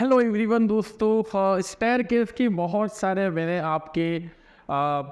Hello everyone दोस्तों, staircase की बहुत सारे मैंने आपके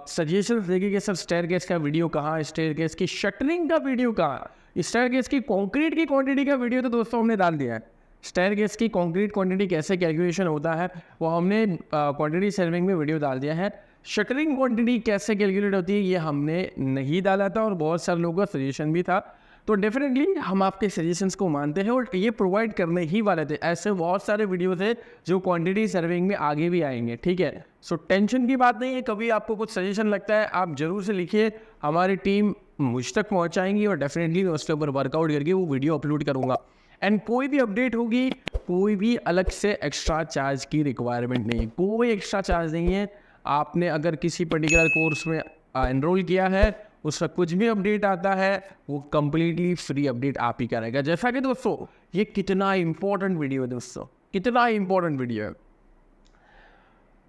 सजेशंस देखे कि सर स्टेयरकेस का वीडियो कहाँ, स्टेयरकेस की शटरिंग का वीडियो कहाँ, स्टेयरकेस की कंक्रीट की क्वांटिटी का वीडियो तो दोस्तों हमने डाल दिया है। स्टेयरकेस की कंक्रीट क्वांटिटी कैसे कैलकुलेशन होता है वो हमने क्वांटिटी सर्विंग में वीडियो डाल दिया है। शटरिंग क्वांटिटी कैसे कैलकुलेट होती है ये हमने नहीं डाला था और बहुत सारे लोगों का सजेशन भी था, तो डेफिनेटली हम आपके सजेशंस को मानते हैं और ये प्रोवाइड करने ही वाले थे। ऐसे बहुत सारे वीडियो थे जो क्वांटिटी सर्विंग में आगे भी आएंगे, ठीक है। सो टेंशन की बात नहीं है, कभी आपको कुछ सजेशन लगता है आप जरूर से लिखिए, हमारी टीम मुझ तक पहुंचाएंगी और डेफिनेटली मैं उसके ऊपर वर्कआउट करके वो वीडियो अपलोड करूंगा। एंड कोई भी अपडेट होगी, कोई भी अलग से एक्स्ट्रा चार्ज की रिक्वायरमेंट नहीं है, कोई एक्स्ट्रा चार्ज नहीं है। आपने अगर किसी पर्टिकुलर कोर्स में एनरोल किया है, उसका कुछ भी अपडेट आता है वो कम्प्लीटली फ्री अपडेट आप ही करेगा। जैसा कि दोस्तों ये कितना इंपॉर्टेंट वीडियो है दोस्तों, कितना इंपॉर्टेंट वीडियो है।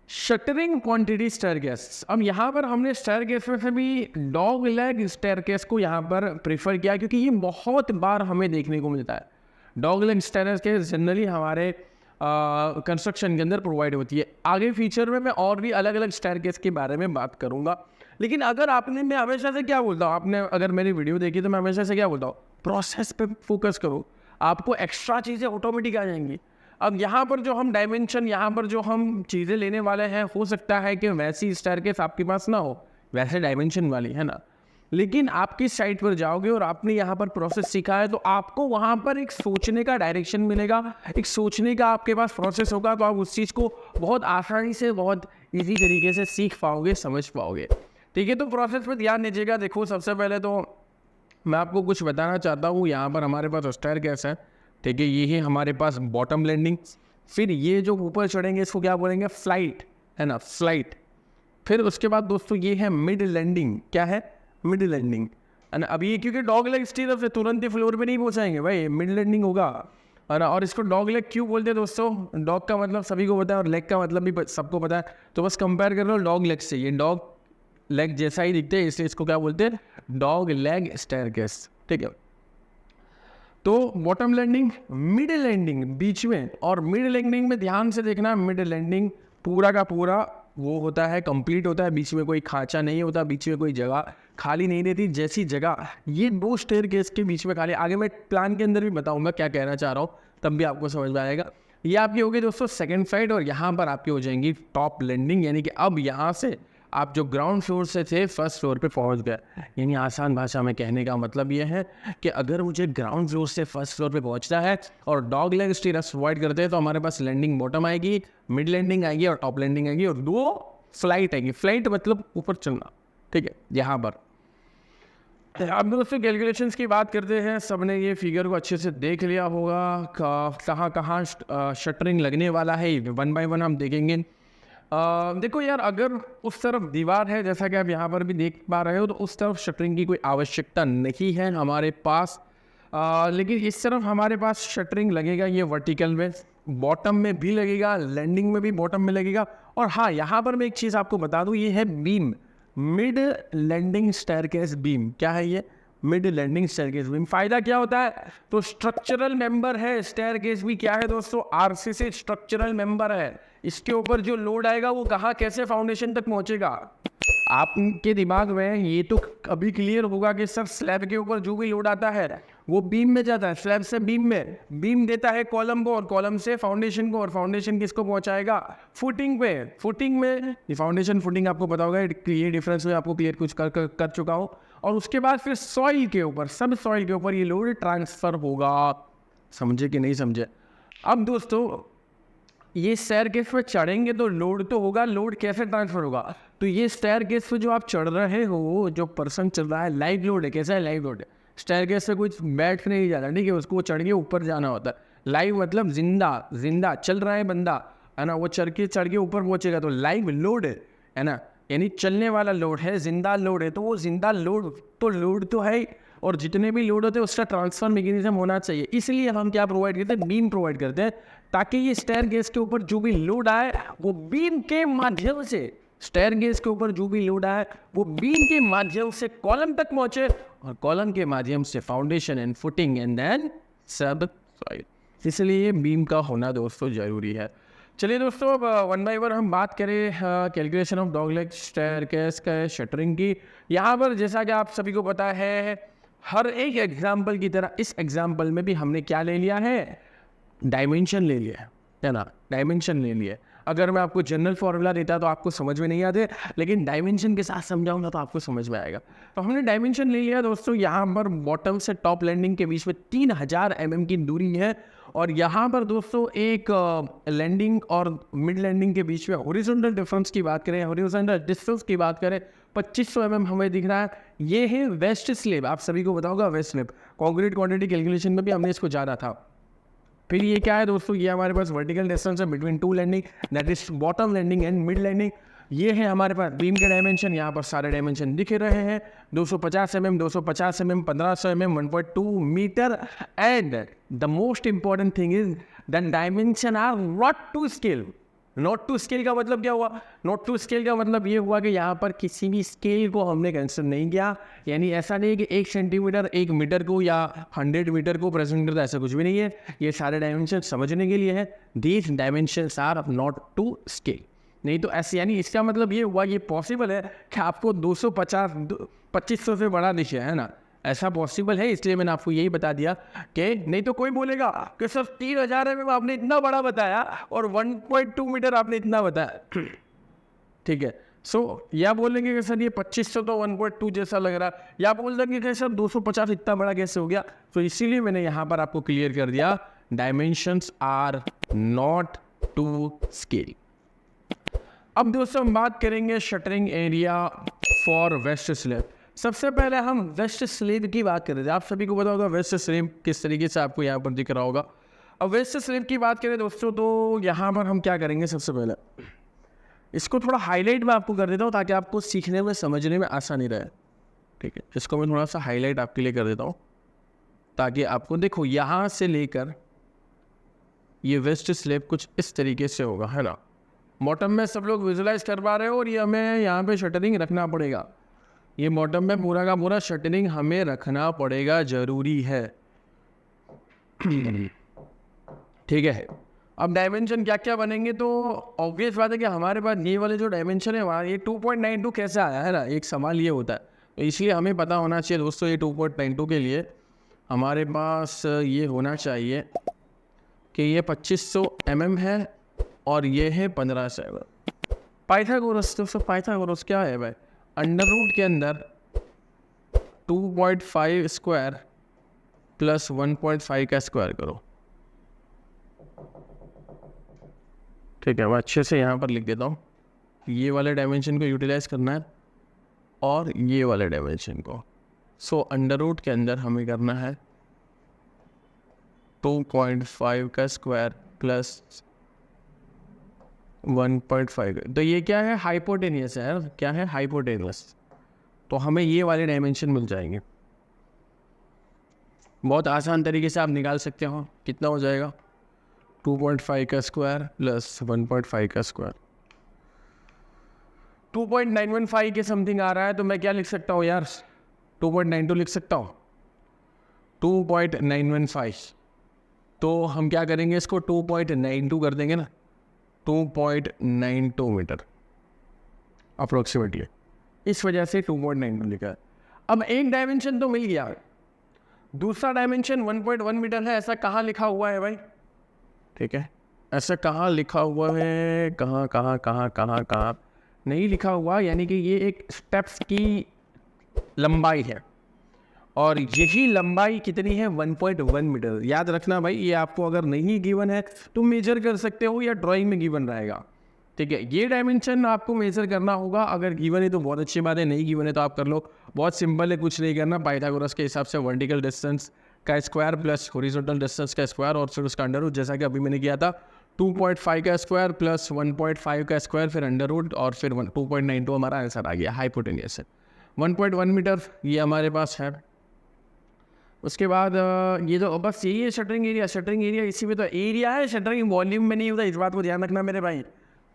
Shuttering quantity staircase. अब यहाँ पर हमने स्टेयरकेस में से भी डॉग लेग स्टेयरकेस को यहाँ पर प्रेफर किया क्योंकि ये बहुत बार हमें देखने को मिलता है। डॉग लेग स्टेयरकेस जनरली हमारे कंस्ट्रक्शन के अंदर प्रोवाइड होती है। आगे फ्यूचर में मैं और भी अलग अलग स्टेयरकेस के बारे में बात करूँगा, लेकिन अगर आपने, मैं हमेशा से क्या बोलता हूँ, आपने अगर मेरी वीडियो देखी तो मैं हमेशा से क्या बोलता हूँ, प्रोसेस पे फोकस करो, आपको एक्स्ट्रा चीज़ें ऑटोमेटिक आ जाएंगी। अब यहाँ पर जो हम डायमेंशन, यहाँ पर जो हम चीज़ें लेने वाले हैं, हो सकता है कि वैसी स्टेयरकेस आपके पास ना हो, वैसे डायमेंशन वाली, है ना, लेकिन आपकी साइट पर जाओगे और आपने यहाँ पर प्रोसेस सीखा है तो आपको वहाँ पर एक सोचने का डायरेक्शन मिलेगा, एक सोचने का आपके पास प्रोसेस होगा, तो आप उस चीज़ को बहुत आसानी से, बहुत ईजी तरीके से सीख पाओगे, समझ पाओगे, ठीक है। तो प्रोसेस पे ध्यान दीजिएगा। देखो, सबसे पहले तो मैं आपको कुछ बताना चाहता हूँ। यहाँ पर हमारे पास स्टेयरकेस है, ठीक है, ये है हमारे पास बॉटम लैंडिंग। फिर ये जो ऊपर चढ़ेंगे इसको क्या बोलेंगे, फ्लाइट, है ना, फ्लाइट। फिर उसके बाद दोस्तों ये है मिड लैंडिंग। क्या है, मिड लैंडिंग, है ना। अब ये क्योंकि डॉग लेग स्टीयर से तुरंत ही फ्लोर पे नहीं पहुँचाएंगे भाई, मिड लैंडिंग होगा, है ना। और इसको डॉग लेग क्यों बोलते हैं दोस्तों, डॉग का मतलब सभी को पता है और लेग का मतलब भी सबको पता है, तो बस कंपेयर कर लो डॉग लेग से। ये डॉग लेग जैसा ही दिखते हैं, इसलिए इसको क्या बोलते हैं, डॉग लेग स्टेयरकेस, ठीक है। तो बॉटम लैंडिंग, मिड लैंडिंग बीच में, और मिड लैंडिंग में ध्यान से देखना, मिड लैंडिंग पूरा का पूरा वो होता है, कंप्लीट होता है, बीच में कोई खांचा नहीं होता, बीच में कोई जगह खाली नहीं रहती। जैसी जगह ये दो स्टेयरकेस के बीच में खाली, आगे मैं प्लान के अंदर भी बताऊंगा क्या कहना चाह रहा हूँ, तब भी आपको समझ में आएगा। ये आपकी होगी दोस्तों सेकंड फ्लाइट, और यहाँ पर आपकी हो जाएंगी टॉप लैंडिंग, यानी कि अब यहाँ से आप जो ग्राउंड फ्लोर से थे फर्स्ट फ्लोर पे पहुंच गए। यानी आसान भाषा में कहने का मतलब ये है कि अगर मुझे ग्राउंड फ्लोर से फर्स्ट फ्लोर पे पहुंचना है और डॉग लेग स्टीयर्स प्रोवाइड करते हैं, तो हमारे पास लैंडिंग बॉटम आएगी, मिड लैंडिंग आएगी और टॉप लैंडिंग आएगी, और दो फ्लाइट आएगी। फ्लाइट मतलब ऊपर चलना, ठीक है। यहाँ पर अब दोस्तों कैलकुलेशंस की बात करते हैं। सबने ये फिगर को अच्छे से देख लिया होगा, कहाँ कहाँ शटरिंग लगने वाला है, वन बाय वन हम देखेंगे। देखो यार, अगर उस तरफ दीवार है जैसा कि आप यहाँ पर भी देख पा रहे हो, तो उस तरफ शटरिंग की कोई आवश्यकता नहीं है हमारे पास। लेकिन इस तरफ हमारे पास शटरिंग लगेगा, ये वर्टिकल में, बॉटम में भी लगेगा, लैंडिंग में भी बॉटम में लगेगा। और हाँ, यहाँ पर मैं एक चीज़ आपको बता दूँ, ये है beam, mid landing staircase beam. क्या है ये, मिड लैंडिंग स्टेयरकेस बीम। फायदा क्या होता है, तो स्ट्रक्चरल मेंबर है स्टेयरकेस भी। क्या है दोस्तों, आरसीसी स्ट्रक्चरल मेंबर है। इसके ऊपर जो लोड आएगा वो कहाँ, कैसे फाउंडेशन तक पहुंचेगा, आपके दिमाग में ये तो अभी क्लियर होगा कि सर स्लैब के ऊपर जो भी लोड आता है वो बीम में जाता है, स्लैब से बीम में, बीम देता है कॉलम को, और कॉलम से फाउंडेशन को, और फाउंडेशन किसको पहुंचाएगा, फुटिंग पे। फुटिंग में फाउंडेशन, फुटिंग आपको पता होगा, ये डिफरेंस में आपको क्लियर कुछ कर चुका हूँ। और उसके बाद फिर सॉइल के ऊपर, सब सॉइल के ऊपर ये लोड ट्रांसफर होगा। समझे कि नहीं समझे। अब दोस्तों ये स्टेयरकेस पे चढ़ेंगे तो लोड तो होगा, लोड कैसे ट्रांसफर होगा, तो ये स्टेयरकेस पे जो आप चढ़ रहे हो, जो पर्सन चल रहा है, लाइव लोड है। कैसा है, लाइव लोड है। स्टेयरकेस पे कुछ बैठ नहीं जाता, ठीक है, उसको चढ़ के ऊपर जाना होता है। लाइव मतलब जिंदा चल रहा है बंदा, है ना, वो चढ़ के ऊपर पहुंचेगा, तो लाइव लोड है ना, यानी चलने वाला लोड है, जिंदा लोड है। तो वो जिंदा लोड तो है, और जितने भी लोड होते हैं उसका ट्रांसफर मैकेनिज्म होना चाहिए। इसलिए हम क्या प्रोवाइड करते हैं, बीम प्रोवाइड करते हैं, ताकि ये स्टेयरकेस के ऊपर जो भी लोड आए वो बीम के माध्यम से, स्टेयरकेस के ऊपर जो भी लोड आए वो बीम के माध्यम से कॉलम तक पहुंचे, और कॉलम के माध्यम से foundation and footing, and then subsoil. इसलिए बीम का होना दोस्तों ज़रूरी है। चलिए दोस्तों, अब वन बाय वन हम बात करें कैलकुलेशन ऑफ डॉगलेग स्टेयरकेस का शटरिंग की। यहाँ पर जैसा कि आप सभी को पता है, हर एक एग्जाम्पल की तरह इस एग्जाम्पल में भी हमने क्या ले लिया है, डायमेंशन ले लिया है ना, डायमेंशन ले लिया। अगर मैं आपको जनरल फॉर्मूला देता तो आपको समझ में नहीं आते, लेकिन डायमेंशन के साथ समझाऊंगा तो आपको समझ में आएगा। तो हमने डायमेंशन ले लिया दोस्तों। यहाँ पर बॉटम से टॉप लैंडिंग के बीच में 3000 mm की दूरी है, और यहाँ पर दोस्तों एक लैंडिंग और मिड लैंडिंग के बीच में हॉरिजॉन्टल डिफरेंस की बात करें, हॉरिजॉन्टल डिस्टेंस की बात करें, 2500 mm हमें दिख रहा है। ये है वेस्ट स्लैब, आप सभी को बताओगा waist slab. Concrete quantity calculation में भी हमने इसको जाना था। फिर ये क्या है दोस्तों, ये हमारे पास वर्टिकल डिस्टेंस है between two landing, that is bottom landing and mid landing. ये है हमारे पास बीम के डायमेंशन। यहाँ पर सारे डायमेंशन दिख रहे हैं, 250 mm, 250 mm, 1500 mm, 1.2 metre. And the most important thing is the dimension are not to scale. Not to scale का मतलब क्या हुआ, नॉट टू स्केल का मतलब ये हुआ कि यहाँ पर किसी भी स्केल को हमने कंसिडर नहीं किया। यानी ऐसा नहीं कि 1 सेंटीमीटर 1 मीटर को या 100 मीटर को प्रेजेंट करता, ऐसा कुछ भी नहीं है। ये सारे डायमेंशन समझने के लिए है। These dimensions are not to scale. नहीं तो ऐसे, यानी इसका मतलब ये हुआ, ये पॉसिबल है कि आपको 2500 से बड़ा दिखे, है ना, ऐसा पॉसिबल है। इसलिए मैंने आपको यही बता दिया कि नहीं तो कोई बोलेगा कि सिर्फ 3000 में आपने इतना बड़ा बताया और 1.2 मीटर आपने इतना बताया, ठीक है। सो या बोलेंगे कि सर ये 2500 तो 1.2 जैसा लग रहा, या बोल देंगे कि सर 250 इतना बड़ा कैसे हो गया। तो इसीलिए मैंने यहाँ पर आपको क्लियर कर दिया, dimensions are not to scale. अब दोस्तों हम बात करेंगे shuttering area for waist slab. सबसे पहले हम वेस्ट स्लैब की बात कर रहे थे। आप सभी को पता होगा वेस्ट स्लैब किस तरीके से आपको यहाँ पर दिख रहा होगा। अब वेस्ट स्लैब की बात करें दोस्तों, तो यहाँ पर हम क्या करेंगे, सबसे पहले इसको थोड़ा हाईलाइट में आपको कर देता हूँ ताकि आपको सीखने में समझने में आसानी रहे, ठीक है। इसको मैं थोड़ा सा हाईलाइट आपके लिए कर देता हूँ ताकि आपको, देखो यहाँ से लेकर ये वेस्ट स्लैब कुछ इस तरीके से होगा, है ना। बॉटम में सब लोग विजुलाइज कर पा रहे हो, और ये हमें यहाँ पे शटरिंग रखना पड़ेगा। ये बॉटम में पूरा का पूरा शटरिंग हमें रखना पड़ेगा, जरूरी है, ठीक है। अब डायमेंशन क्या क्या बनेंगे, तो ऑब्वियस बात है कि हमारे पास ये वाले जो डायमेंशन है वहाँ, ये 2.92 कैसे आया, है ना, एक सवाल ये होता है। तो इसलिए हमें पता होना चाहिए दोस्तों, ये 2.92 के लिए हमारे पास ये होना चाहिए कि ये 2500 mm है और ये है 1500। पाइथागोरस, दोस्तों पाइथागोरस क्या है भाई, अंडर रूट के अंदर 2.5 स्क्वायर प्लस 1.5 का स्क्वायर करो, ठीक है। मैं अच्छे से यहाँ पर लिख देता हूँ, ये वाले डायमेंशन को यूटिलाइज करना है और ये वाले डायमेंशन को। सो अंडर रूट के अंदर हमें करना है 2.5 का स्क्वायर प्लस 1.5। तो ये क्या है, हाइपोटेनियस है, क्या है, हाइपोटेनियस। तो हमें ये वाले डायमेंशन मिल जाएंगे। बहुत आसान तरीके से आप निकाल सकते हो, कितना हो जाएगा, 2.5 का स्क्वायर प्लस 1.5 का स्क्वायर, 2.915 के समथिंग आ रहा है। तो मैं क्या लिख सकता हूँ यार, 2.92 लिख सकता हूँ, 2.915। तो हम क्या करेंगे, इसको 2.92 कर देंगे ना, 2.92 मीटर अप्रोक्सीमेटली, इस वजह से 2.92 लिखा है। अब एक डायमेंशन तो मिल गया, दूसरा डायमेंशन 1.1 मीटर है। ऐसा कहाँ लिखा हुआ है भाई, ठीक है, ऐसा कहाँ लिखा हुआ है, कहाँ नहीं लिखा हुआ। यानी कि ये एक स्टेप्स की लंबाई है, और यही लंबाई कितनी है, 1.1 मीटर। याद रखना भाई, ये आपको अगर नहीं गिवन है तो मेजर कर सकते हो, या ड्राइंग में गिवन रहेगा, ठीक है। ये डायमेंशन आपको मेजर करना होगा, अगर गिवन है तो बहुत अच्छी बात है, नहीं गिवन है तो आप कर लो, बहुत सिंपल है, कुछ नहीं करना। पाइथागोरस के हिसाब से वर्टिकल डिस्टेंस का स्क्वायर प्लस हॉरिजॉन्टल डिस्टेंस का स्क्वायर और फिर उसका अंडर रूट, जैसा कि अभी मैंने किया था, 2.5 का स्क्वायर प्लस 1.5 का स्क्वायर फिर अंडर रूट, और फिर 2.92 हमारा आंसर आ गया, हाइपोटेनियस है। 1.1 मीटर ये हमारे पास है। उसके बाद ये जो बस यही है शटरिंग एरिया। शटरिंग एरिया इसी में तो एरिया है, शटरिंग वॉल्यूम में नहीं होता, इस बात को ध्यान रखना मेरे भाई।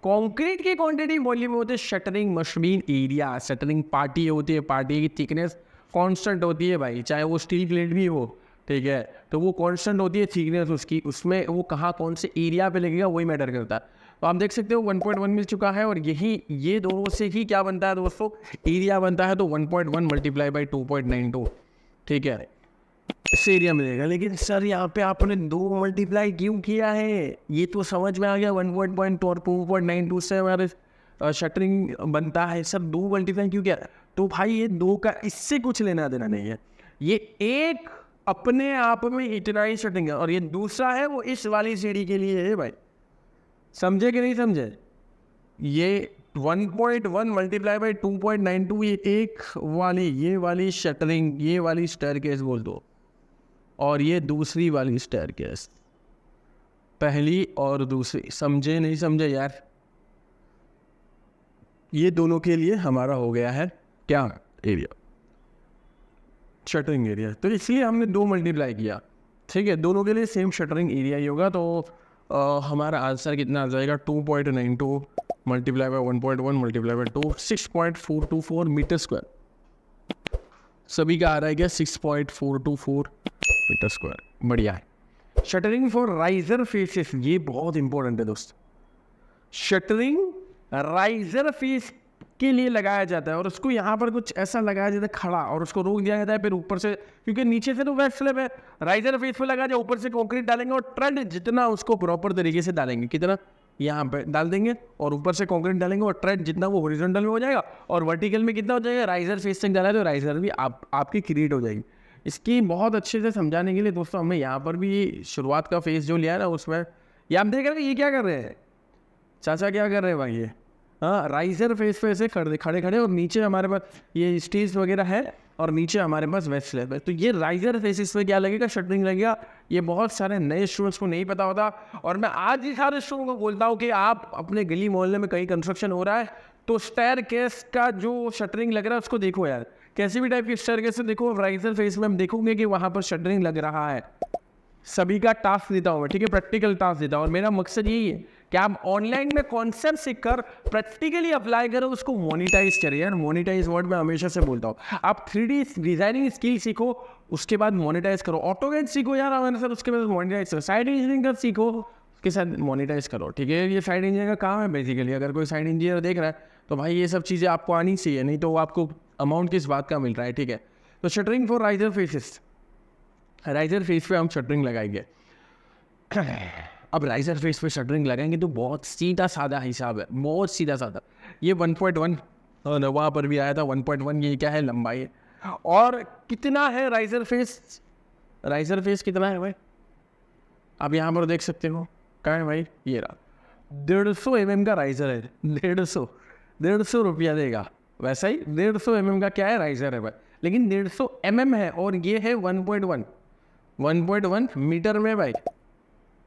कंक्रीट की क्वांटिटी वॉल्यूम में होती है, shuttering machine area, shuttering party होती है, पार्टी की थिकनेस कांस्टेंट होती है भाई, चाहे वो स्टील प्लेट भी हो, ठीक है, तो वो कांस्टेंट होती है थिकनेस उसकी, उसमें वो कहाँ कौन से एरिया पे लगेगा वही मैटर करता है। तो आप देख सकते हो 1.1 मिल चुका है, और यही ये दोनों से ही क्या बनता है दोस्तों, एरिया बनता है। तो 1.1 मल्टीप्लाई बाई 2.92, ठीक है, इससे एरिया मिलेगा। लेकिन सर यहाँ पे आपने 2 मल्टीप्लाई क्यों किया है, ये तो समझ में आ गया 1.1 और 2.92 से हमारे शटरिंग बनता है, सर 2 मल्टीप्लाई क्यों किया। तो भाई ये 2 का इससे कुछ लेना देना नहीं है, ये एक अपने आप में इतना ही शटरिंग है, और ये दूसरा है वो इस वाली सीढ़ी के लिए है भाई, समझे कि नहीं समझे। ये 1.1 मल्टीप्लाई बाई 2.92 ये एक वाली, ये वाली शटरिंग, ये वाली स्टेयरकेस बोल दो, और ये दूसरी वाली स्टेयरकेस, पहली और दूसरी, समझे नहीं समझे यार। ये दोनों के लिए हमारा हो गया है क्या, एरिया, शटरिंग एरिया। तो इसलिए हमने 2 मल्टीप्लाई किया, ठीक है, दोनों के लिए सेम शटरिंग एरिया ही होगा। तो हमारा आंसर कितना आ जाएगा, 2.92 multiply by 1.1 multiply by 2, 6.424 metre square. सभी का आ रहा है क्या, 6.424 मीटर स्क्वायर, बढ़िया है। शटरिंग फॉर राइजर फेसेस, ये बहुत इंपॉर्टेंट है दोस्त। शटरिंग राइजर फेस के लिए लगाया जाता है, और उसको यहाँ पर कुछ ऐसा लगाया जाता है खड़ा, और उसको रोक दिया जाता है, फिर ऊपर से, क्योंकि नीचे से तो वेट स्लैब है, राइजर फेस पे लगा जाए, ऊपर से कंक्रीट डालेंगे, और ट्रेड जितना उसको प्रॉपर तरीके से डालेंगे, कितना यहाँ पे डाल देंगे, और ऊपर से कंक्रीट डालेंगे, और ट्रेड जितना वो हॉरिजॉन्टल में हो जाएगा, और वर्टिकल में कितना हो जाएगा, राइजर फेस तक डाला है तो राइजर भी आपकी क्रिएट हो जाएगी। इसकी बहुत अच्छे से समझाने के लिए दोस्तों हमने यहाँ पर भी शुरुआत का फेस जो लिया है ना, उसमें ये आप देख रहे हैं ये क्या कर रहे हैं, चाचा क्या कर रहे हैं भाई, ये हाँ राइजर फेस पे ऐसे खड़े खड़े, और नीचे हमारे पास ये स्टेज वगैरह है, और नीचे हमारे पास वेस्ट स्लैब है। तो ये राइजर फेस पे क्या लगेगा, शटरिंग लगेगा। ये बहुत सारे नए स्टूडेंट्स को नहीं पता होता, और मैं आज ही सारे स्टूडेंट्स को बोलता हूँ कि आप अपने गली मोहल्ले में कहीं कंस्ट्रक्शन हो रहा है तो स्टेयरकेस का जो शटरिंग लग रहा है उसको देखो यार, कैसी भी टाइप की स्टेयरकेस से देखो, राइजर फेस में हम देखोगे कि वहाँ पर शटरिंग लग रहा है। सभी का टास्क देता हूँ मैं, ठीक है, प्रैक्टिकल टास्क देता हूँ, और मेरा मकसद यही है कि आप ऑनलाइन में कॉन्सेप्ट सीखकर प्रैक्टिकली अप्लाई करो, उसको मोनिटाइज करें यार। मोनिटाइज वर्ड मैं हमेशा से बोलता हूँ, आप 3D डिजाइनिंग स्किल सीखो, उसके बाद मोनिटाइज करो। ऑटोकैड सीखो यार हमारे साथ, उसके बाद मोनिटाइज करो। साइड इंजीनियरिंग का सीखो, उसके साथ मोनिटाइज करो, ठीक है। ये साइड इंजीनियर का काम है बेसिकली। अगर कोई साइड इंजीनियर देख रहा है तो भाई ये सब चीज़ें आपको आनी चाहिए, नहीं तो आपको अमाउंट किस बात का मिल रहा है, ठीक है। तो shuttering for riser faces, riser face पे हम शटरिंग लगाएंगे। अब राइजर फेस पे शटरिंग लगाएंगे तो बहुत सीधा साधा हिसाब है, बहुत सीधा साधा। ये 1.1 वहाँ पर भी आया था 1.1, ये क्या है, लंबाई है। और कितना है राइजर फेस, राइजर फेस कितना है भाई, आप यहाँ पर देख सकते हो, क्या है भाई, ये रहा 150 mm का राइजर है। 150 रुपया देगा, वैसा ही 150 mm का क्या है, राइजर है भाई, लेकिन 150 mm है, और ये है 1.1 मीटर में भाई।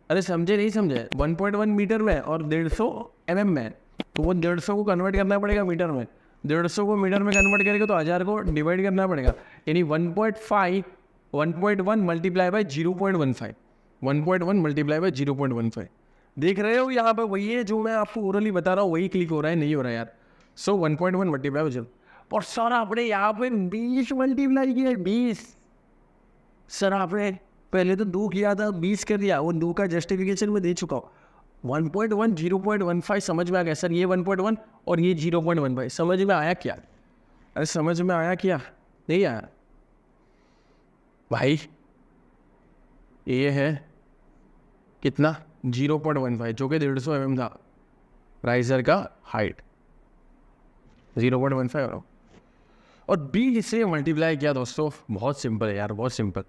अरे समझे नहीं समझे, 1.1 मीटर में और 150 mm में, तो वो 150 को कन्वर्ट करना पड़ेगा मीटर में, 150 को मीटर में कन्वर्ट करेगा तो 1000 को डिवाइड करना पड़ेगा, यानी 1.1 मल्टीप्लाई बाई 0.15, 1.1 मल्टीप्लाई बाई 0.15। देख रहे हो यहाँ पर वही है जो मैं आपको ओरली बता रहा हूँ, वही क्लिक हो रहा है, नहीं हो रहा है यार। सो 1.1 मल्टीप्लाई बाई 0, और सर आपने यहाँ पे 20 मल्टीप्लाई किया, 20। सर आपने पहले तो 2 किया था, 20 कर दिया, वो 2 का जस्टिफिकेशन में दे चुका हूँ। 1.1 0.15 समझ में आ गया सर, ये 1.1 और ये 0.15 समझ में आया क्या? अरे समझ में आया क्या? नहीं आया भाई। ये है कितना, 0.15, जो कि 150 mm था राइजर का हाइट, 0.15 और 20 से मल्टीप्लाई किया दोस्तों। बहुत सिंपल है यार, बहुत सिंपल।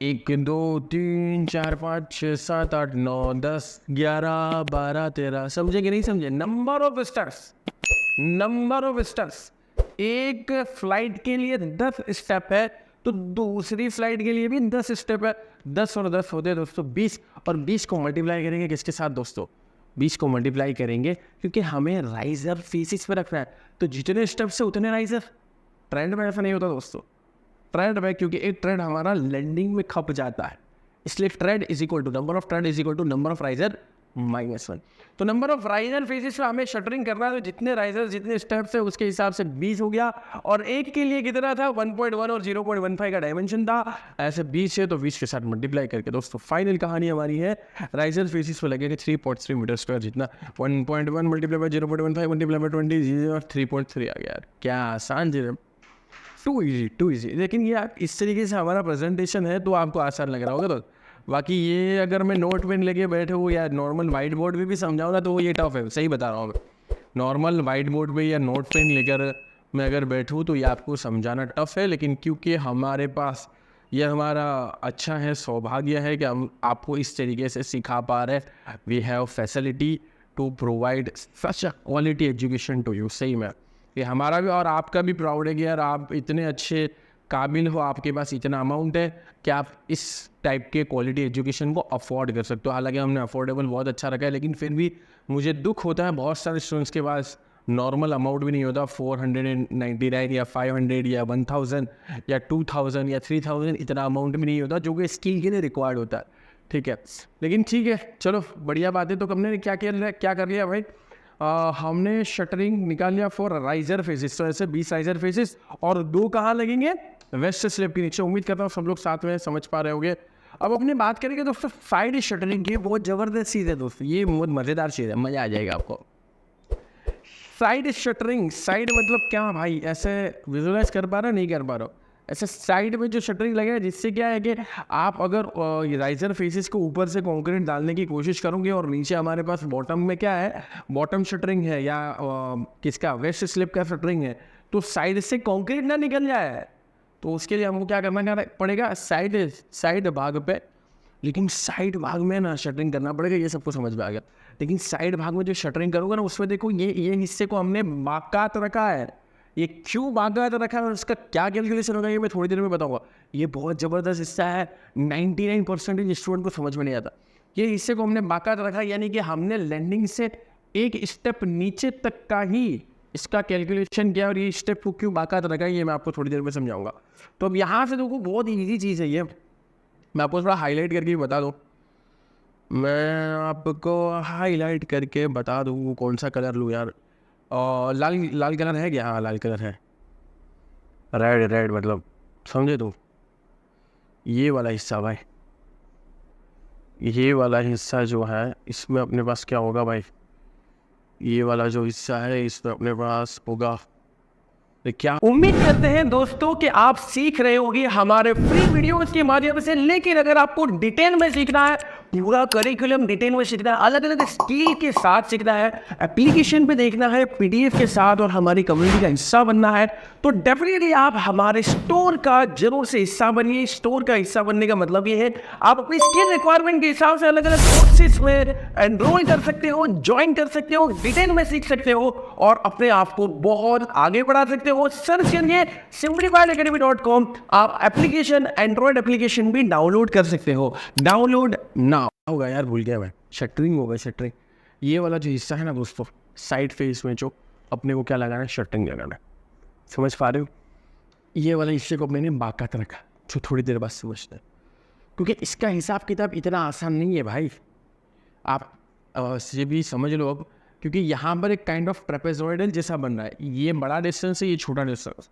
1 2 3 4 5 6 7 8 9 10 11 12 13, समझे कि नहीं समझे? Number of steps, number of steps. एक फ्लाइट के लिए 10 स्टेप है तो दूसरी फ्लाइट के लिए भी 10 स्टेप है। 10 और 10 होते हैं दोस्तों 20, और 20 को मल्टीप्लाई करेंगे किसके साथ दोस्तों? 20 को मल्टीप्लाई करेंगे क्योंकि हमें राइजर फेसिस पे रखना है, तो जितने स्टेप से उतने राइजर। ट्रेंड में ऐसा नहीं होता दोस्तों, ट्रेंड में क्योंकि एक ट्रेंड हमारा लैंडिंग में खप जाता है, इसलिए tread is equal to number of tread is equal to number of riser -1। तो नंबर ऑफ राइजर फेजेस में हमें शटरिंग करना है, तो जितने राइजर जितने स्टेप्स है उसके हिसाब से 20 हो गया, और एक के लिए कितना था 1.1 और 0.15 का डायमेंशन था, ऐसे 20 है तो 20 के साथ मल्टीप्लाई करके दोस्तों फाइनल कहानी हमारी है राइजर फेजेस पर लगेगा 3.3 मीटर स्क्वायर, जितना 1.1 मल्टीप्लाई बाई 0.15 मल्टीप्लाई बाई 20 और 3.3 आ गया यार, क्या आसान चीज़ है, टू इजी। लेकिन ये आप इस तरीके से हमारा प्रेजेंटेशन है तो आपको आसान लग रहा होगा, तो बाकी ये अगर मैं नोट पेन लेके बैठे हूँ या नॉर्मल वाइट बोर्ड पे भी समझाऊँ ना तो ये टफ है, सही बता रहा हूँ मैं। नॉर्मल वाइट बोर्ड पे या नोट पेन लेकर मैं अगर बैठूँ तो ये आपको समझाना टफ है, लेकिन क्योंकि हमारे पास ये हमारा अच्छा है, सौभाग्य है कि हम आपको इस तरीके से सिखा पा रहे हैं। We have facility to provide such a quality education to you. सही में ये हमारा भी और आपका भी प्राउड है कि यार आप इतने अच्छे काबिल हो, आपके पास इतना अमाउंट है कि आप इस टाइप के क्वालिटी एजुकेशन को अफोर्ड कर सकते हो। हालांकि हमने अफोर्डेबल बहुत अच्छा रखा है, लेकिन फिर भी मुझे दुख होता है बहुत सारे स्टूडेंट्स के पास नॉर्मल अमाउंट भी नहीं होता, 499 या 500 या 1000 या 2000 या 3000 इतना अमाउंट भी नहीं होता जो कि स्किल के लिए रिक्वायर्ड होता है। ठीक है, लेकिन ठीक है चलो बढ़िया बात है। तो हमने क्या कर लिया भाई, हमने शटरिंग निकाल लिया फॉर राइजर फेसेस, तो ऐसे 20 राइजर फेसेस और 2 कहाँ लगेंगे, वेस्ट स्लैब के नीचे। उम्मीद करता हूँ सब लोग साथ में समझ पा रहे होंगे। अब अपनी बात करेंगे दोस्तों साइड शटरिंग की, बहुत ज़बरदस्त चीज़ है दोस्तों, ये बहुत मज़ेदार चीज़ है, मज़ा आ जाएगा आपको। साइड शटरिंग, साइड मतलब क्या भाई, ऐसे विजुलाइज कर पा रहा नहीं कर पा रहा हो, ऐसे साइड में जो शटरिंग लगेगा जिससे क्या है कि आप अगर राइजर फेसेस को ऊपर से कंक्रीट डालने की कोशिश करोगे और नीचे हमारे पास बॉटम में क्या है, बॉटम शटरिंग है या किसका वेस्ट स्लिप का शटरिंग है, तो साइड से कंक्रीट ना निकल जाए तो उसके लिए हमको क्या करना पड़ेगा, साइड भाग पे। लेकिन साइड भाग में ना शटरिंग करना पड़ेगा, ये सबको समझ में आ गया। लेकिन साइड भाग में जो शटरिंग करोगे ना उसमें देखो ये हिस्से को हमने बाकात रखा है। ये क्यों बाकात रखा है और उसका क्या कैलकुलेशन होगा ये मैं थोड़ी देर में बताऊंगा। ये बहुत ज़बरदस्त हिस्सा है, 99% स्टूडेंट को समझ में नहीं आता। ये हिस्से को हमने बाकात रखा, यानी कि हमने लैंडिंग से एक स्टेप नीचे तक का ही इसका कैलकुलेशन किया, और ये स्टेप को क्यों बाकात रखा है ये मैं आपको थोड़ी देर में समझाऊंगा। तो अब यहाँ से देखो बहुत ईजी चीज़ है ये, मैं आपको थोड़ा हाईलाइट करके बता दूँ। मैं आपको हाईलाइट करके बता दूँ कौन सा कलर लूँ यार, लाल लाल कलर है क्या, हाँ लाल कलर है, रेड मतलब समझे तुम, ये वाला हिस्सा भाई, ये वाला हिस्सा जो है इसमें अपने पास क्या होगा भाई, ये वाला जो हिस्सा है इसमें अपने पास होगा क्या। उम्मीद करते हैं दोस्तों कि आप सीख रहे होंगे हमारे फ्री वीडियोस के माध्यम से, लेकिन अगर आपको डिटेल में सीखना है, पूरा करिकुलम डिटेल में सीखना है, अलग अलग स्किल के साथ सीखना है, एप्लीकेशन पे देखना है, पीडीएफ के साथ और हमारी कम्युनिटी का हिस्सा बनना है, तो डेफिनेटली आप हमारे स्टोर का जरूर से हिस्सा बनिए। स्टोर का हिस्सा बनने का मतलब ये है आप अपनी स्किल रिक्वायरमेंट के हिसाब से अलग अलग कोर्सेज में एनरोल कर सकते हो, ज्वाइन कर सकते हो, डिटेल में सीख सकते हो और अपने आप को बहुत आगे बढ़ा सकते हो। सर्च करिए simplifiedacademy.com, आप एप्लीकेशन एंड्रॉइड एप्लीकेशन भी डाउनलोड कर सकते हो। डाउनलोड ना होगा यार, भूल गया मैं, शटरिंग होगा, शटरिंग ये वाला जो हिस्सा है ना दोस्तों, साइड फेस में जो अपने को क्या लगाना है, शटरिंग लगाना है, समझ पा रहे हो। ये वाला हिस्से को अपने ने बाकात रखा, जो थोड़ी देर बाद समझते हैं, क्योंकि इसका हिसाब किताब इतना आसान नहीं है भाई, आप ये भी समझ लो अब, क्योंकि यहाँ पर एक काइंड ऑफ ट्रेपेजॉइडल जैसा बन रहा है, ये बड़ा डिस्टेंस है, ये छोटा डिस्टेंस,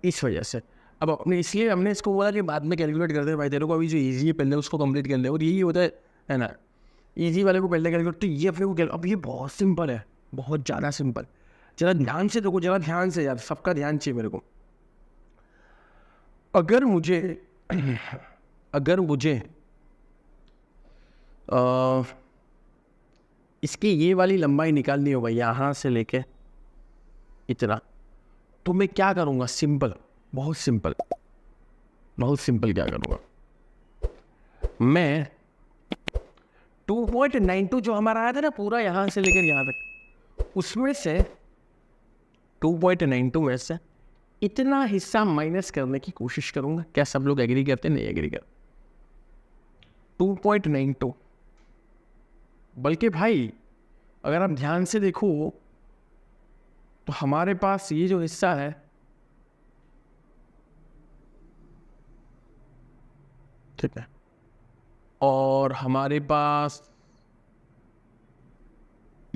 इस वजह से अब अपने इसलिए हमने इसको बोला कि बाद में कैलकुलेट करते हैं भाई, तेरे को अभी जो ईजी है पहले उसको कंप्लीट कर ले, और यही होता है ना, ईजी वाले को पहले कैलकुलेट, तो ये अपने को अब ये बहुत सिंपल है, बहुत ज़्यादा सिंपल। जरा ध्यान से देखो, जरा ध्यान से यार, सबका ध्यान चाहिए मेरे को। अगर मुझे इसकी ये वाली लंबाई निकालनी हो भाई, यहाँ से लेके इतना, तो मैं क्या करूँगा, सिंपल, बहुत सिंपल क्या करूँगा, मैं 2.92 जो हमारा आया था ना पूरा यहाँ से लेकर यहाँ तक, उसमें से 2.92 में से इतना हिस्सा माइनस करने की कोशिश करूँगा। क्या सब लोग एग्री करते, नहीं एग्री करते? 2.92, बल्कि भाई अगर आप ध्यान से देखो तो हमारे पास ये जो हिस्सा है, ठीक है, और हमारे पास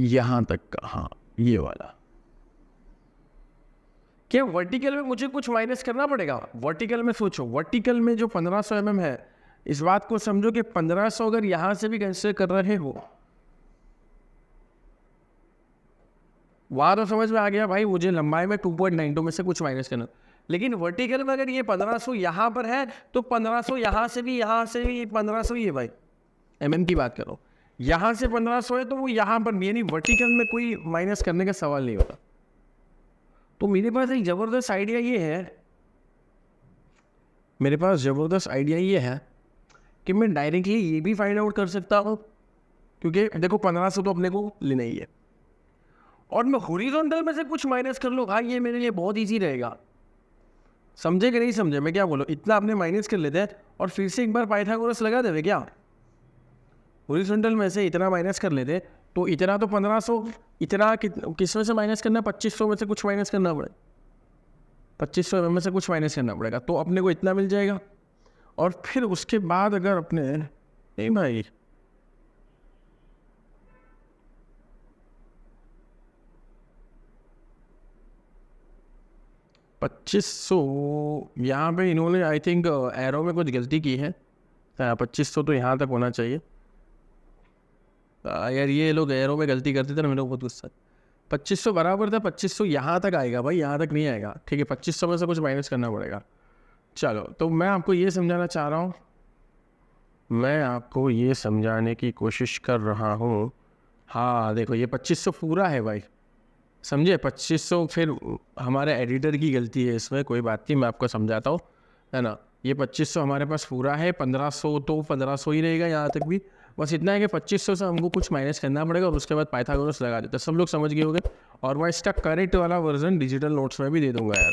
यहाँ तक का, हाँ ये वाला। क्या वर्टिकल में मुझे कुछ माइनस करना पड़ेगा? वर्टिकल में सोचो, वर्टिकल में जो 1500 mm है, इस बात को समझो कि 1500 अगर यहाँ से भी कंसिडर कर रहे हो, वहाँ तो समझ में आ गया भाई, मुझे लंबाई में 2.92 में से कुछ माइनस करना। लेकिन वर्टिकल में अगर ये 1500 यहाँ पर है तो 1500 यहाँ से भी 1500 ही है भाई, mm की बात करो। यहाँ से 1500 है तो वो यहाँ पर भी, यानी वर्टिकल में कोई माइनस करने का सवाल नहीं होता। तो मेरे पास एक ज़बरदस्त आइडिया ये है, कि मैं डायरेक्टली ये भी फाइंड आउट कर सकता हूँ, क्योंकि देखो 1500 तो अपने को लेना ही है, और मैं हॉरिजॉन्टल में से कुछ माइनस कर लूँ भाई, ये मेरे लिए बहुत ईजी रहेगा। समझे कि नहीं समझे मैं क्या बोलूँ? इतना आपने माइनस कर लेते हैं और फिर से एक बार पाइथागोरस लगा देवे क्या? हॉरिजॉन्टल में से इतना माइनस कर लेते तो इतना तो 1500, इतना किस में से माइनस करना? 2500 में से कुछ माइनस करना पड़ेगा, 2500 में से कुछ माइनस करना पड़ेगा, तो अपने को इतना मिल जाएगा। और फिर उसके बाद अगर अपने, नहीं भाई, यहाँ पे इन्होंने आई थिंक एरो में कुछ गलती की है, 2500 तो यहाँ तक होना चाहिए। यार ये लोग एरो में गलती करते थे ना, मेरे को बहुत गुस्सा। 2500 बराबर था, 2500 यहाँ तक आएगा भाई, यहाँ तक नहीं आएगा, ठीक है, 2500 में से कुछ माइनस करना पड़ेगा। चलो, तो मैं आपको ये समझाना चाह रहा हूँ, मैं आपको ये समझाने की कोशिश कर रहा हूँ। हाँ देखो, ये 2500 पूरा है भाई, समझे? 2500 फिर हमारे एडिटर की गलती है इसमें, कोई बात नहीं, मैं आपको समझाता हूँ, है ना। ये 2500 हमारे पास पूरा है, 1500 तो 1500 ही रहेगा यहाँ तक भी। बस इतना है कि 2500 से हमको कुछ माइनस करना पड़ेगा और उसके बाद पाइथागोरस लगा देते। सब लोग समझ गए होंगे, और मैं इसका करेक्ट वाला वर्जन डिजिटल नोट्स में भी दे दूंगा यार।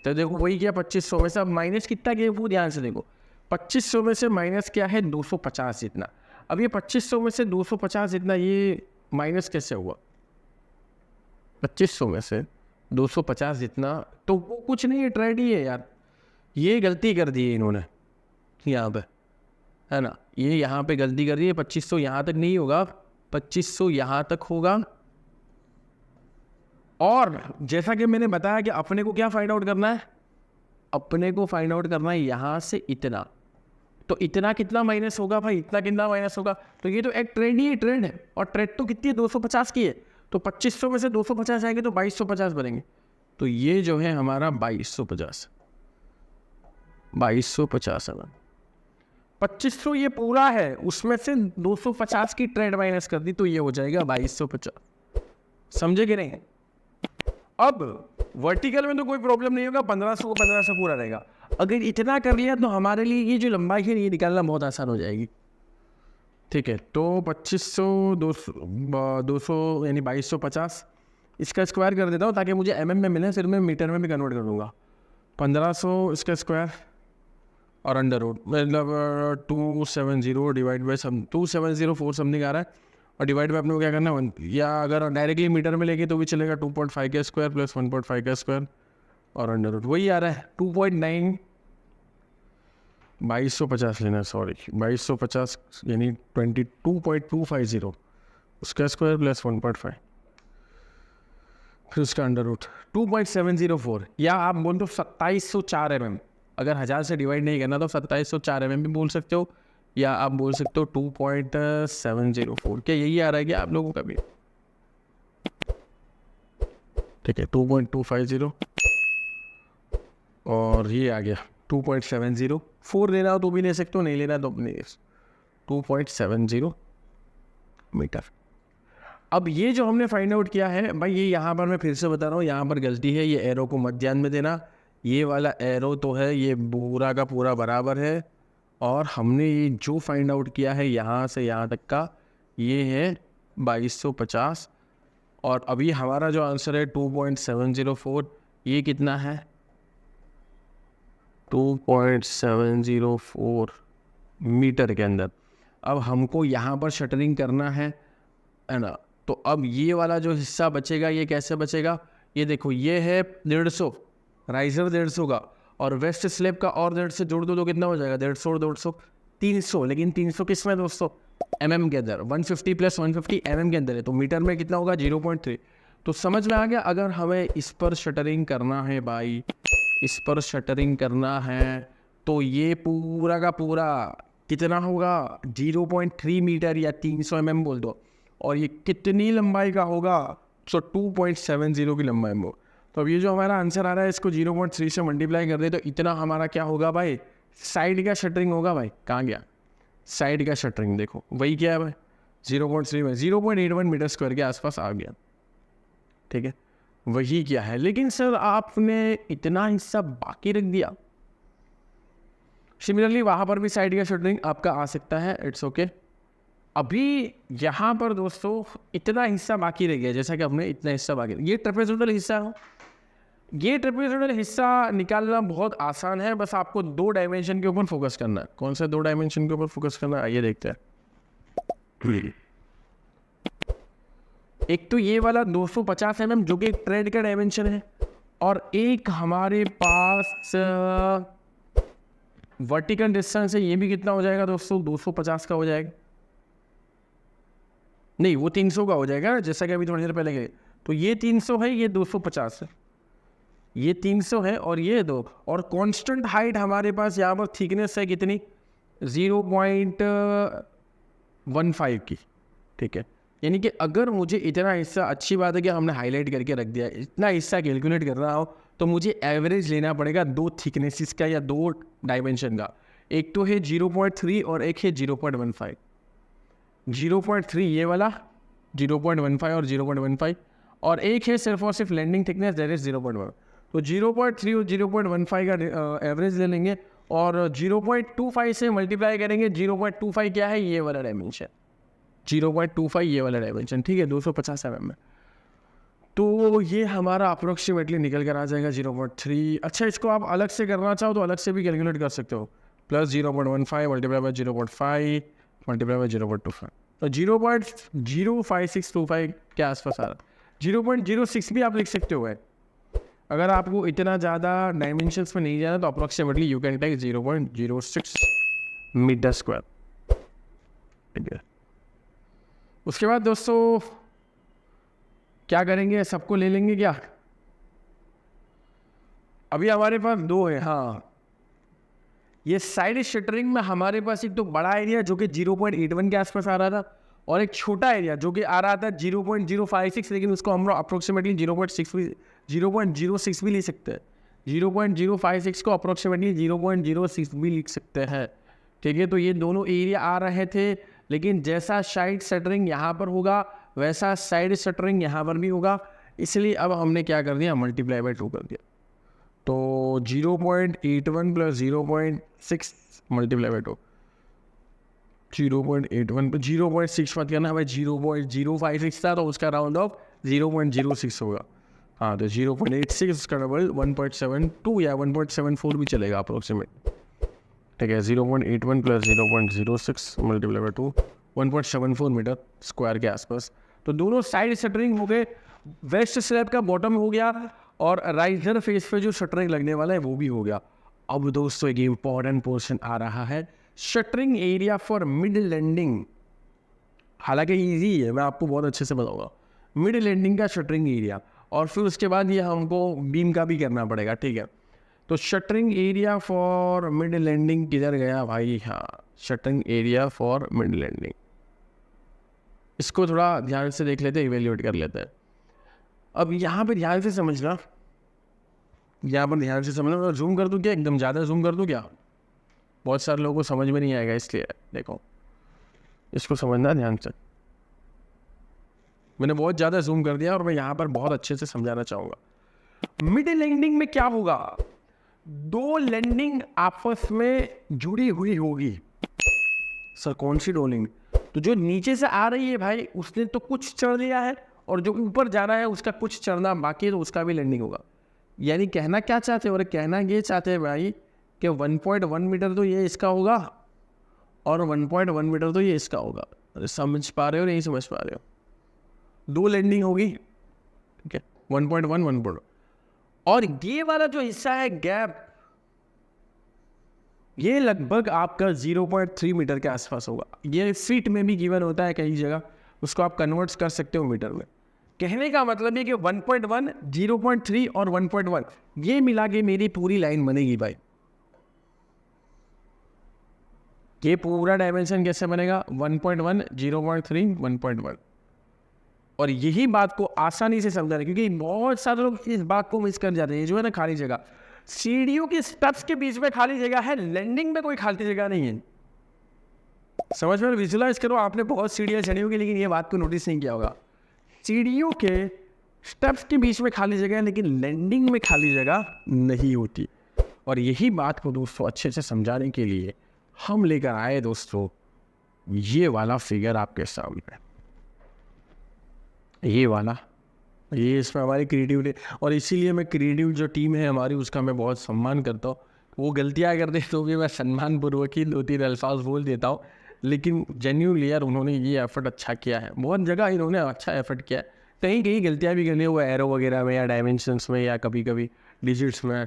तो देखो वही क्या, 2500 में से अब माइनस कितना किया वो ध्यान से देखो। 2500 में से माइनस क्या है? 250 जितना। अब ये 2500 में से 250 जितना ये माइनस कैसे हुआ? 2500 में से 250 जितना, तो वो कुछ नहीं है, ट्रेड ही है यार। ये गलती कर दी है इन्होंने यहाँ पे, है ना, ये यहाँ पे गलती कर दी है। 2500 यहाँ तक नहीं होगा, 2500 यहाँ तक होगा। और जैसा कि मैंने बताया कि अपने को क्या फाइंड आउट करना है, अपने को फाइंड आउट करना है यहाँ से इतना। तो इतना कितना माइनस होगा भाई? इतना कितना माइनस होगा? तो ये तो एक ट्रेंड ही ट्रेंड है, और ट्रेंड तो कितनी है? 250 की है। तो 2500 में से 250 आएंगे तो 2250 बनेंगे। तो ये जो है हमारा 2250 है। 2500 ये पूरा है, उसमें से 250 की ट्रेंड माइनस कर दी तो ये हो जाएगा 2250। समझे कि नहीं? अब वर्टिकल में तो कोई प्रॉब्लम नहीं होगा, 1500 को 1500 पूरा रहेगा। अगर इतना कर लिया तो हमारे लिए ये जो लंबाई है ये निकालना बहुत आसान हो जाएगी। ठीक है, तो 2500 200 यानी 2250, इसका स्क्वायर कर देता हूँ ताकि मुझे mm में मिले, फिर मैं मीटर में भी कन्वर्ट कर दूँगा। 1500 इसका स्क्वायर और अंडर रूट, मतलब 270 डिवाइड बाई 2704 समथिंग आ रहा है, और डिवाइड बाई अपने को क्या करना है 1, या अगर डायरेक्टली मीटर में लेके तो भी चलेगा 2.5 का स्क्वायर प्लस 1.5 का स्क्वायर और अंडर रूट, वही आ रहा है 2.9। 2250 लेना, सॉरी 2250 यानी 22.250 उसका स्क्वायर प्लस 1.5, फिर उसका अंडर रूट 2.704, या आप बोल दो 2704 mm। अगर 1000 से डिवाइड नहीं करना तो 2704 mm भी बोल सकते हो, या आप बोल सकते हो 2.704। क्या यही आ रहा है कि आप लोगों का भी? ठीक है, 2.250 और ये आ गया 2.704। लेना हो तो भी ले सकते हो, नहीं लेना तो अपने 2.70 मीटर। अब ये जो हमने फाइंड आउट किया है भाई, ये यहाँ पर मैं फिर से बता रहा हूँ, यहाँ पर गलती है, ये एरो को मत ध्यान में देना। ये वाला एरो तो है ये पूरा का पूरा बराबर है, और हमने ये जो फाइंड आउट किया है यहाँ से यहाँ तक का, ये है 2250। और अभी हमारा जो आंसर है 2.704, ये कितना है? 2.704 मीटर के अंदर। अब हमको यहाँ पर शटरिंग करना है ना, तो अब ये वाला जो हिस्सा बचेगा ये कैसे बचेगा? ये देखो, ये है 150, राइजर 150 का, और वेस्ट स्लैब का और 150 जोड़ दो तो कितना हो जाएगा? 150 और 200 300। लेकिन 300 किस में दोस्तों? mm के अंदर, 150 प्लस 150 mm के अंदर है, तो मीटर में कितना होगा 0.3। तो समझ में आ गया, अगर हमें इस पर शटरिंग करना है भाई, इस पर शटरिंग करना है, तो ये पूरा का पूरा कितना होगा 0.3 मीटर या 300 mm बोल दो, और ये कितनी लंबाई का होगा, सो 2.70 की लंबाई में हो। तो अब ये जो हमारा आंसर आ रहा है इसको 0.3 से मल्टीप्लाई कर दे तो इतना हमारा क्या होगा भाई, साइड का शटरिंग होगा भाई। कहाँ गया साइड का शटरिंग, देखो वही क्या है भाई 0.3 में 0.81 मीटर स्क्वायर के आसपास आ गया, ठीक है वही क्या है। लेकिन सर आपने इतना हिस्सा बाकी रख दिया। सिमिलरली वहाँ पर भी साइड का शटरिंग आपका आ सकता है, इट्स ओके। अभी यहाँ पर दोस्तों इतना हिस्सा बाकी रह गया, जैसा कि हमने इतना हिस्सा बाकी, ये ट्रेपेजोइडल हिस्सा हो, ये ट्रेपेजोइडल हिस्सा निकालना बहुत आसान है, बस आपको 2 डायमेंशन के ऊपर फोकस करना है। कौन सा 2 डायमेंशन के ऊपर फोकस करना है, आइए देखते हैं। एक तो ये वाला 250 mm जो कि एक ट्रेड का डायमेंशन है, और एक हमारे पास वर्टिकल डिस्टेंस है, ये भी कितना हो जाएगा दोस्तों 250 का हो जाएगा, नहीं वो 300 का हो जाएगा, जैसा कि अभी थोड़ी देर पहले गए। तो ये 300 है, ये 250 है, ये 300 है और ये 2, और कांस्टेंट हाइट हमारे पास यहाँ पर थिकनेस है कितनी 0.15 की, ठीक है। यानी कि अगर मुझे इतना हिस्सा, अच्छी बात है कि हमने हाईलाइट करके रख दिया, इतना हिस्सा कैलकुलेट कर रहा हो तो मुझे एवरेज लेना पड़ेगा 2 थिकनेसेस का या 2 डायमेंशन का। एक तो है 0.3 और एक है 0.15। 0.3 ये वाला 0.15 और 0.15, और एक है सिर्फ और सिर्फ लैंडिंग थिकनेस दैट इज 0.1। तो 0.3 और 0.15 का एवरेज ले लेंगे और 0.25 से मल्टीप्लाई करेंगे। 0.25 क्या है, ये वाला डायमेंशन, 0.25 ये वाला डायमेंशन, ठीक है 250 mm में। तो ये हमारा अप्रोक्सीमेटली निकल कर आ जाएगा 0.3। अच्छा इसको आप अलग से करना चाहो तो अलग से भी कैलकुलेट कर सकते हो, plus 0.15 multiply by 0.5 multiply by 0.25, तो 0.05625 के आसपास आ रहा है। 0.06 भी आप लिख सकते हो है, अगर आपको इतना ज़्यादा डायमेंशंस में नहीं जाना तो approximately you can take 0.06 metre square, ठीक है। उसके बाद दोस्तों क्या करेंगे, सबको ले लेंगे क्या, अभी हमारे पास 2 है। हाँ ये साइड शटरिंग में हमारे पास एक तो बड़ा एरिया जो कि 0.81 के आसपास आ रहा था, और एक छोटा एरिया जो कि आ रहा था 0.056, लेकिन उसको हम लोग अप्रोक्सीमेटली 0.06 भी ले सकते हैं। 0.056 को अप्रोक्सीमेटली 0.06 भी लिख सकते हैं, ठीक है। तो ये दोनों एरिया आ रहे थे, लेकिन जैसा साइड शटरिंग यहाँ पर होगा वैसा साइड शटरिंग यहाँ पर भी होगा, इसलिए अब हमने क्या कर दिया, मल्टीप्लाई बाई 2 कर दिया। तो 0.81 प्लस 0.6 मल्टीप्लाई बाई 2, 0.81 पर 0.6 मत करना भाई, 0.056 था तो उसका राउंड ऑफ 0.06 होगा। हाँ तो 0.86 उसका डबल 1.72 या 1.74 भी चलेगा अप्रोक्सीमेट, ठीक है। 0.81 plus 0.06 multiply by 2 1.74 metre square के आसपास। तो दोनों साइड शटरिंग हो गए, वेस्ट स्लैब का बॉटम हो गया, और राइजर फेस पे जो शटरिंग लगने वाला है वो भी हो गया। अब दोस्तों एक इम्पॉर्टेंट पोर्शन आ रहा है, shuttering area for mid landing. हालांकि इजी है, मैं आपको बहुत अच्छे से बताऊंगा मिड लैंडिंग का शटरिंग एरिया, और फिर उसके बाद ये हमको बीम का भी करना पड़ेगा, ठीक है। तो shuttering area for mid landing किधर गया भाई, हाँ shuttering area for mid landing, इसको थोड़ा ध्यान से देख लेते हैं, इवेल्यूएट कर लेते हैं। अब यहाँ पे ध्यान से समझना, यहाँ पर ध्यान से समझना, और जूम कर दूँ क्या, एकदम ज़्यादा जूम कर दूँ क्या, बहुत सारे लोगों को समझ में नहीं आएगा, इसलिए देखो इसको समझना ध्यान से। मैंने बहुत ज़्यादा जूम कर दिया और मैं यहाँ पर बहुत अच्छे से समझाना चाहूँगा। मिड लैंडिंग में क्या होगा, 2 लैंडिंग आपस में जुड़ी हुई होगी। सर कौन सी 2 लैंडिंग, तो जो नीचे से आ रही है भाई उसने तो कुछ चढ़ लिया है, और जो ऊपर जा रहा है उसका कुछ चढ़ना बाकी है, तो उसका भी लैंडिंग होगा। यानी कहना क्या चाहते हैं, और कहना ये चाहते हैं भाई कि 1.1 मीटर तो ये इसका होगा और 1.1 मीटर तो ये इसका होगा। अरे समझ पा रहे हो नहीं समझ पा रहे हो, 2 लैंडिंग होगी, ठीक है 1.1 1.1, और ये वाला जो हिस्सा है गैप, ये लगभग आपका 0.3 मीटर के आसपास होगा। ये फीट में भी गिवन होता है कई जगह, उसको आप कन्वर्ट कर सकते हो मीटर में। कहने का मतलब है कि 1.1, 0.3 और 1.1 ये मिला के मेरी पूरी लाइन बनेगी भाई। ये पूरा डायमेंशन कैसे बनेगा? 1.1, 0.3, 1.1। और यही बात को आसानी से समझा रहे, क्योंकि बहुत सारे लोग इस बात को मिस कर जाते हैं। जो है ना खाली जगह, सीढ़ियों के स्टेप्स के बीच में खाली जगह है, लैंडिंग में कोई खाली जगह नहीं है। समझ में विजुलाइज करो, आपने बहुत सीढ़ियाँ चढ़ी होगी लेकिन ये बात को नोटिस नहीं किया होगा। सीढ़ियों के स्टेप्स के बीच में खाली जगह है लेकिन लैंडिंग में खाली जगह नहीं होती। और यही बात को दोस्तों अच्छे से समझाने के लिए हम लेकर आए दोस्तों ये वाला फिगर आपके सामने, ये वाला, ये इसमें हमारी क्रिएटिविटी। और इसीलिए मैं क्रिएटिव जो टीम है हमारी उसका मैं बहुत सम्मान करता हूँ। वो गलतियाँ कर दे तो भी मैं सम्मानपूर्वक ही 2-3 अल्फाज बोल देता हूँ, लेकिन जेन्युइनली यार उन्होंने ये एफर्ट अच्छा किया है। बहुत जगह इन्होंने अच्छा एफर्ट किया है, कहीं कहीं गलतियाँ भी करनी है, वो एरो वगैरह में या डायमेंशंस में या कभी कभी डिजिट्स में,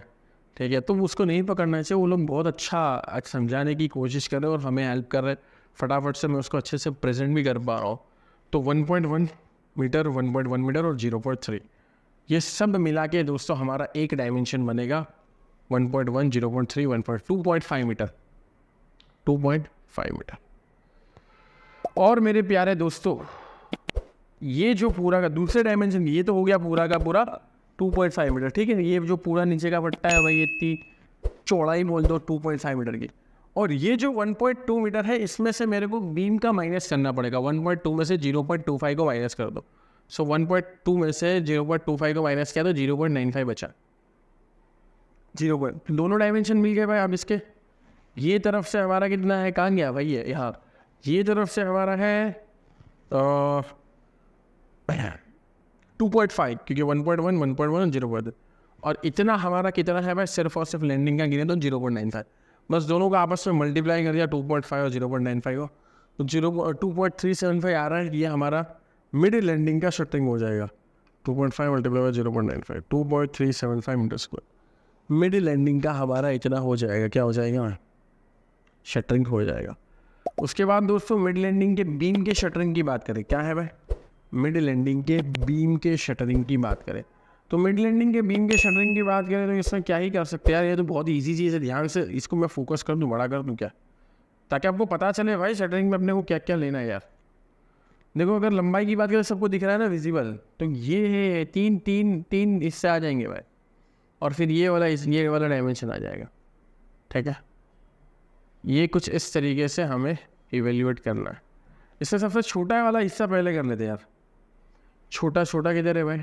ठीक है, तो उसको नहीं पकड़ना चाहिए। वो लोग बहुत अच्छा समझाने की कोशिश कर रहे हैं और हमें हेल्प कर रहे हैं, फटाफट से मैं उसको अच्छे से प्रेजेंट भी कर पा रहा हूँ। तो 1.1 मीटर, 1.1 मीटर और 0.3 ये सब मिला के दोस्तों हमारा एक डायमेंशन बनेगा 1.1, 0.3, 2.5 मीटर, 2.5 मीटर। और मेरे प्यारे दोस्तों ये जो पूरा का दूसरे डायमेंशन, ये तो हो गया पूरा का पूरा 2.5 मीटर, ठीक है। ये जो पूरा नीचे का पट्टा है भाई, इतनी चौड़ाई बोल दो 2.5 मीटर की। और ये जो 1.2 मीटर है इसमें से मेरे को बीम का माइनस करना पड़ेगा। 1.2 में से 0.25 को माइनस कर दो। सो 1.2 में से 0.25 को माइनस किया तो 0.95 बचा। 0. दोनों डायमेंशन मिल गए भाई। अब इसके ये तरफ से हमारा कितना है, कहाँ गया भाई ये यहाँ, ये तरफ से हमारा है 2.5, क्योंकि 1.1, 1.1, 0.2। और इतना हमारा कितना है भाई, सिर्फ और सिर्फ लैंडिंग का गिने तो 0.95। बस दोनों का आपस में मल्टीप्लाई कर दिया 2.5 और 0.95 को, तो 2.375 आ रहा है। ये हमारा मिड लैंडिंग का शटरिंग हो जाएगा। 2.5 multiply by 0.95, 2.375 metre square mid landing का हमारा इतना हो जाएगा। क्या हो जाएगा? शटरिंग हो जाएगा। उसके बाद दोस्तों मिड लैंडिंग के बीम के शटरिंग की बात करें, क्या है भाई, मिड लैंडिंग के बीम के शटरिंग की बात करें, तो मिड लैंडिंग के बीम के शटरिंग की बात करें तो इसमें क्या ही कर सकते हैं यार। ये तो बहुत ईजी चीज़ है, ध्यान से इसको मैं फोकस कर दूँ, बड़ा कर दूँ क्या, ताकि आपको पता चले भाई शटरिंग में अपने को क्या क्या लेना है यार। देखो अगर लंबाई की बात करें, सबको दिख रहा है ना विजिबल, तो ये है 3 इससे आ जाएंगे भाई, और फिर ये वाला डायमेंशन आ जाएगा, ठीक है। ये कुछ इस तरीके से हमें इवेल्यूएट करना है। इससे सबसे छोटा वाला हिस्सा पहले कर लेते हैं यार। छोटा किधर है भाई,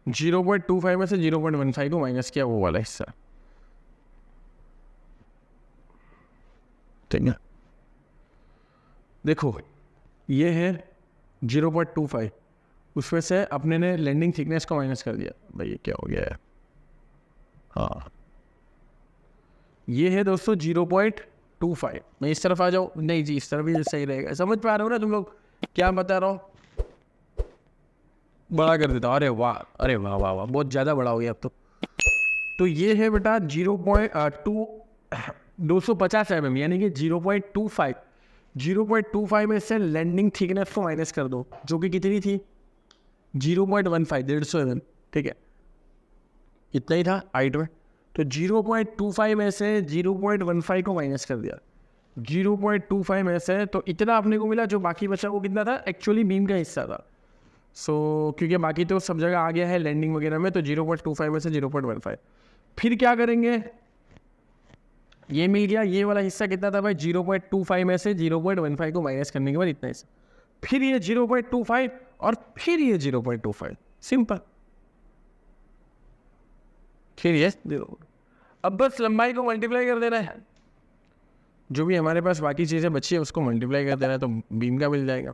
0.25 में से 0.15 को माइनस किया, वो वाला हिस्सा, ठीक है। देखो ये है 0.25, उसमें से अपने ने लैंडिंग थिकनेस को माइनस कर दिया। भाई ये क्या हो गया है, हाँ ये है दोस्तों 0.25। मैं इस तरफ आ जाऊँ, नहीं जी इस तरफ भी सही रहेगा। समझ पा रहे हो ना तुम लोग क्या बता रहा हूँ? बड़ा कर देता हूँ। अरे वाह वाह वाह, बहुत ज़्यादा बड़ा हो गया अब तो ये है बेटा 250 mm, यानी कि 0.25। 0.25 में से लैंडिंग थिकनेस को माइनस कर दो, जो कि कितनी थी 0.15, 150 mm, ठीक है, इतना ही था हाइट में। तो 0.25 में से 0.15 को माइनस कर दिया 0.25 में से, तो इतना अपने को मिला। जो बाकी बचा वो कितना था, एक्चुअली बीम का हिस्सा था। क्योंकि बाकी तो सब जगह आ गया है लैंडिंग वगैरह में, तो 0.25 में से 0.15। फिर क्या करेंगे, ये मिल गया, ये वाला हिस्सा कितना था भाई, 0.25 में से 0.15 को माइनस करने के बाद इतना हिस्सा, फिर ये 0.25 और फिर ये 0.25, सिंपल। फिर ये 0, अब बस लंबाई को मल्टीप्लाई कर देना है, जो भी हमारे पास बाकी चीज़ें बची है उसको मल्टीप्लाई कर देना है, तो बीम का मिल जाएगा।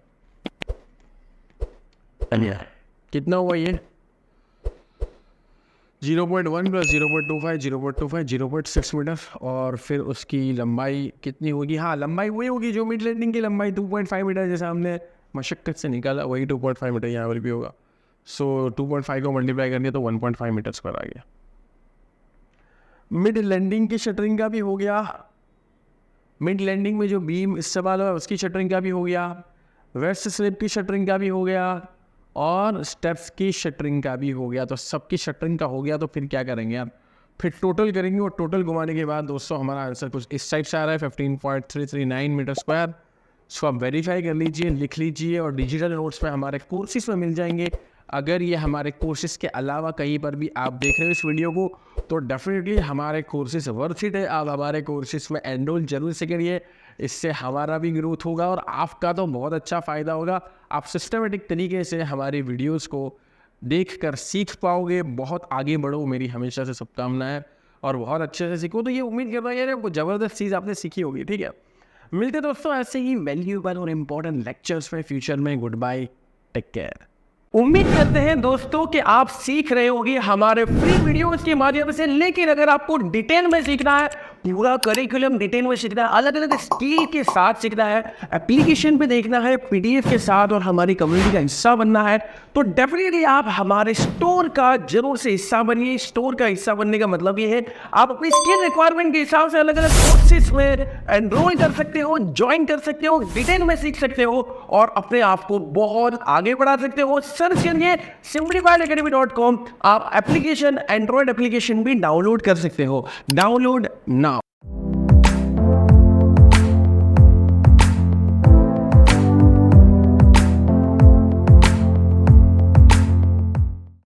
कितना हुआ ये 0.1 प्लस 0.25, 0.25, 0.6 मीटर। और फिर उसकी लंबाई कितनी होगी, हाँ लंबाई वही होगी जो मिड लैंडिंग की लंबाई 2.5 मीटर, जैसे हमने मशक्कत से निकाला वही 2.5 मीटर यहाँ पर भी होगा। 2.5 को मल्टीप्लाई कर दिया तो 1.5 मीटर स्क्वायर आ गया। मिड लैंडिंग की शटरिंग का भी हो गया, मिड लैंडिंग में जो बीम इस्तेमाल हुआ उसकी शटरिंग का भी हो गया, वेस्ट स्लिप की शटरिंग का भी हो गया और स्टेप्स की शटरिंग का भी हो गया। तो सबकी शटरिंग का हो गया, तो फिर क्या करेंगे आप, फिर टोटल करेंगे और टोटल घुमाने के बाद दोस्तों हमारा आंसर कुछ इस साइड से आ रहा है 15.339 मीटर स्क्वायर। इसको आप वेरीफाई कर लीजिए, लिख लीजिए और डिजिटल नोट्स में हमारे कोर्सेज में मिल जाएंगे। अगर ये हमारे कोर्सेज के अलावा कहीं पर भी आप देख रहे हो इस वीडियो को तो डेफिनेटली हमारे कोर्सेज वर्थ इट है। आप हमारे कोर्सेज में एनरोल जरूर से करिए, इससे हमारा भी ग्रोथ होगा और आपका तो बहुत अच्छा फ़ायदा होगा। आप सिस्टमेटिक तरीके से हमारी वीडियोज़ को देख कर सीख पाओगे, बहुत आगे बढ़ो, मेरी हमेशा से शुभकामना है और बहुत अच्छे से सीखो। तो ये उम्मीद कर रहा है यार ज़बरदस्त चीज़ आपने सीखी होगी, ठीक है। मिलते दोस्तों ऐसे ही वैल्यूएबल और इम्पोर्टेंट लेक्चर्स में फ्यूचर में। Good bye, take care. उम्मीद करते हैं दोस्तों कि आप सीख रहे होंगे हमारे फ्री वीडियोस के माध्यम से, लेकिन अगर आपको डिटेल में सीखना है, पूरा करिकुलम डिटेल में सीखना है, अलग अलग स्किल के साथ सीखना है, एप्लीकेशन पे देखना है, पीडीएफ के साथ और हमारी कम्युनिटी का हिस्सा बनना है, तो डेफिनेटली आप हमारे स्टोर का जरूर से हिस्सा बनिए। स्टोर का हिस्सा बनने का मतलब ये है आप अपनी स्किल रिक्वायरमेंट के हिसाब से अलग अलग कोर्सेज में एनरोल कर सकते हो, ज्वाइन कर सकते हो, डिटेल में सीख सकते हो और अपने आप को बहुत आगे बढ़ा सकते हो। सर्च करिए simplifiedacademy.com। आप एप्लीकेशन, एंड्रॉइड एप्लीकेशन भी डाउनलोड कर सकते हो। Download now.